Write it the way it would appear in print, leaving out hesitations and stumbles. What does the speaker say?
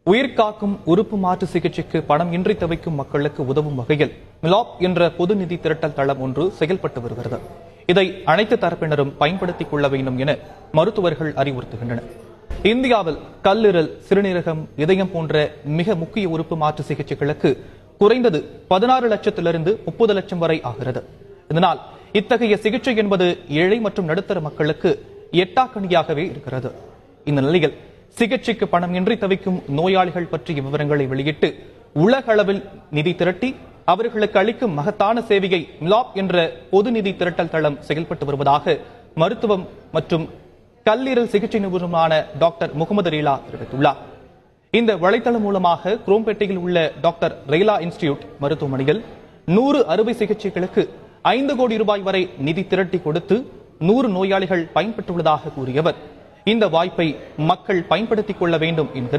உயிர்காக்கும் உறுப்பு மாற்று சிகிச்சைக்கு பணம் இன்றி தவிக்கும் மக்களுக்கு உதவும் வகையில் மிலாப் என்ற பொது நிதி திரட்டல் தளம் ஒன்று செயல்பட்டு வருகிறது. இதை அனைத்து தரப்பினரும் பயன்படுத்திக் கொள்ள வேண்டும் என மருத்துவர்கள் அறிவுறுத்துகின்றனர். இந்தியாவில் கல்லீரல், சிறுநீரகம், இதயம் போன்ற மிக முக்கிய உறுப்பு மாற்று சிகிச்சைகளுக்கு குறைந்தது 16 லட்சத்திலிருந்து 30 லட்சம் வரை ஆகிறது. இதனால் இத்தகைய சிகிச்சை என்பது ஏழை மற்றும் நடுத்தர மக்களுக்கு எட்டாக்கணியாகவே இருக்கிறது. இந்த நிலையில் சிகிச்சைக்கு பணம் இன்றி தவிக்கும் நோயாளிகள் பற்றிய விவரங்களை வெளியிட்டு உலக அளவில் நிதி திரட்டி அவர்களுக்கு அளிக்கும் மகத்தான சேவையை மிலாப் என்ற பொது நிதி திரட்டல் தளம் செயல்பட்டு வருவதாக மருத்துவம் மற்றும் கல்லீரல் சிகிச்சை நிபுணரான டாக்டர் முகமது ரீலா தெரிவித்துள்ளார். இந்த வலைத்தளம் மூலமாக குரோம்பேட்டையில் உள்ள டாக்டர் ரேலா இன்ஸ்டிடியூட் மருத்துவமனையில் 100 அறுவை சிகிச்சைகளுக்கு 5 கோடி ரூபாய் வரை நிதி திரட்டி கொடுத்து 100 நோயாளிகள் பயன்பெற்றுள்ளதாக கூறியவர் இந்த வாய்ப்பை மக்கள் பயன்படுத்திக் கொள்ள வேண்டும் என்கிறார்.